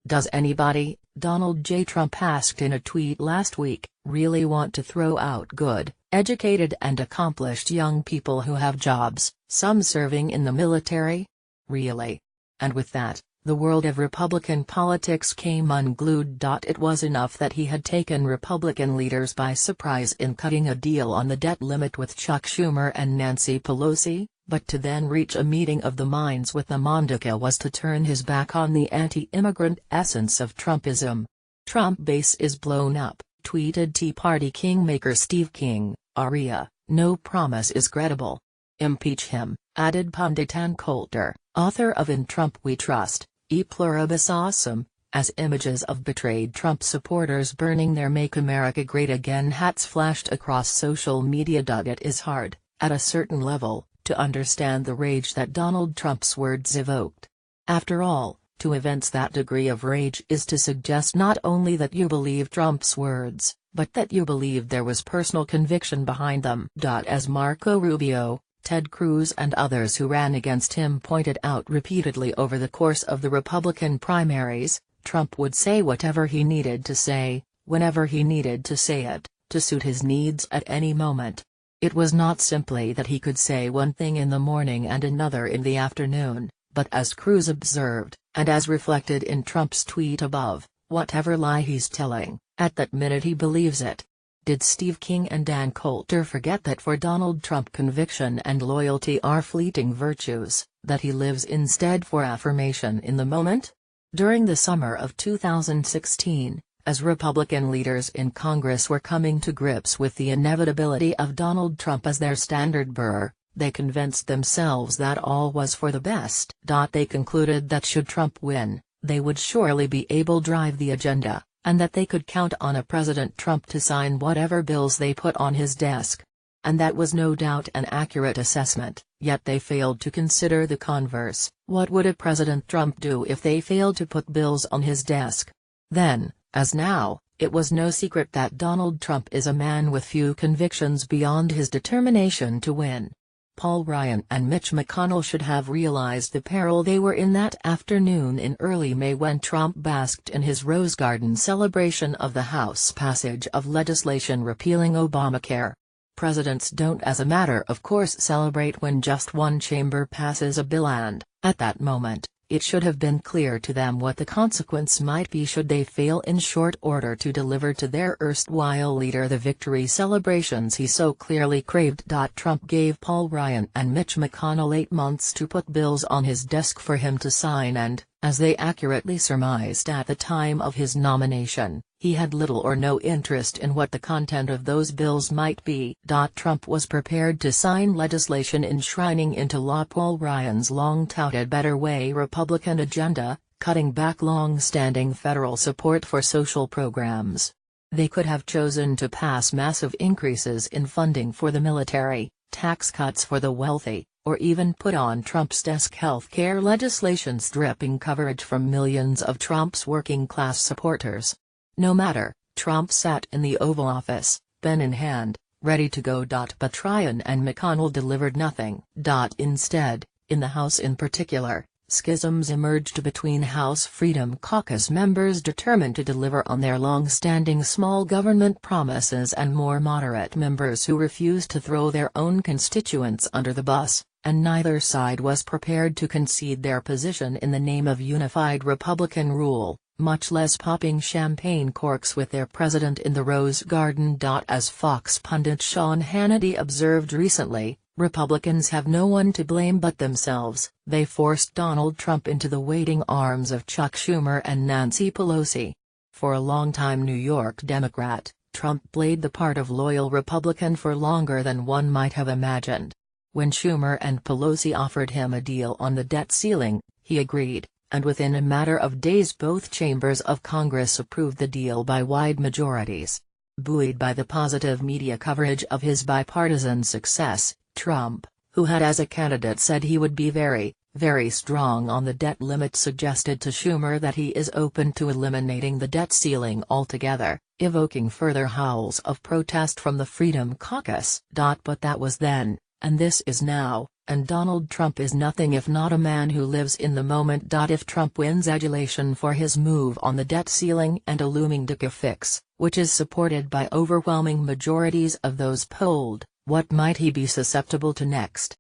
Does anybody, Donald J. Trump asked in a tweet last week, really want to throw out good, educated and accomplished young people who have jobs, some serving in the military? Really? And with that, the world of Republican politics came unglued. It was enough that he had taken Republican leaders by surprise in cutting a deal on the debt limit with Chuck Schumer and Nancy Pelosi, but to then reach a meeting of the minds with the Mondaca was to turn his back on the anti-immigrant essence of Trumpism. Trump base is blown up, tweeted Tea Party kingmaker Steve King, aria, no promise is credible. Impeach him, added pundit Ann Coulter, author of In Trump We Trust, E Pluribus Awesome, as images of betrayed Trump supporters burning their Make America Great Again hats flashed across social media. It is hard, at a certain level, to understand the rage that Donald Trump's words evoked. After all, to evince that degree of rage is to suggest not only that you believe Trump's words, but that you believe there was personal conviction behind them. As Marco Rubio, Ted Cruz and others who ran against him pointed out repeatedly over the course of the Republican primaries, Trump would say whatever he needed to say, whenever he needed to say it, to suit his needs at any moment. It was not simply that he could say one thing in the morning and another in the afternoon, but as Cruz observed, and as reflected in Trump's tweet above, whatever lie he's telling, at that minute he believes it. Did Steve King and Ann Coulter forget that for Donald Trump conviction and loyalty are fleeting virtues, that he lives instead for affirmation in the moment? During the summer of 2016, as Republican leaders in Congress were coming to grips with the inevitability of Donald Trump as their standard bearer, they convinced themselves that all was for the best. They concluded that should Trump win, they would surely be able to drive the agenda, and that they could count on a President Trump to sign whatever bills they put on his desk. And that was no doubt an accurate assessment, yet they failed to consider the converse. What would a President Trump do if they failed to put bills on his desk? Then, as now, it was no secret that Donald Trump is a man with few convictions beyond his determination to win. Paul Ryan and Mitch McConnell should have realized the peril they were in that afternoon in early May when Trump basked in his Rose Garden celebration of the House passage of legislation repealing Obamacare. Presidents don't, as a matter of course, celebrate when just one chamber passes a bill, and, at that moment, it should have been clear to them what the consequence might be should they fail in short order to deliver to their erstwhile leader the victory celebrations he so clearly craved. Trump gave Paul Ryan and Mitch McConnell 8 months to put bills on his desk for him to sign, and, as they accurately surmised at the time of his nomination, he had little or no interest in what the content of those bills might be. Trump was prepared to sign legislation enshrining into law Paul Ryan's long-touted Better Way Republican agenda, cutting back long-standing federal support for social programs. They could have chosen to pass massive increases in funding for the military, tax cuts for the wealthy, or even put on Trump's desk health care legislation stripping coverage from millions of Trump's working-class supporters. No matter, Trump sat in the Oval Office, pen in hand, ready to go. But Ryan and McConnell delivered nothing. Instead, in the House in particular, schisms emerged between House Freedom Caucus members determined to deliver on their long-standing small government promises and more moderate members who refused to throw their own constituents under the bus, and neither side was prepared to concede their position in the name of unified Republican rule, much less popping champagne corks with their president in the Rose Garden. As Fox pundit Sean Hannity observed recently, Republicans have no one to blame but themselves. They forced Donald Trump into the waiting arms of Chuck Schumer and Nancy Pelosi. For a longtime New York Democrat, Trump played the part of loyal Republican for longer than one might have imagined. When Schumer and Pelosi offered him a deal on the debt ceiling, he agreed, and within a matter of days both chambers of Congress approved the deal by wide majorities. Buoyed by the positive media coverage of his bipartisan success, Trump, who had as a candidate said he would be very, very strong on the debt limit, suggested to Schumer that he is open to eliminating the debt ceiling altogether, evoking further howls of protest from the Freedom Caucus. But that was then, and this is now, and Donald Trump is nothing if not a man who lives in the moment. If Trump wins adulation for his move on the debt ceiling and a looming DACA fix, which is supported by overwhelming majorities of those polled, what might he be susceptible to next?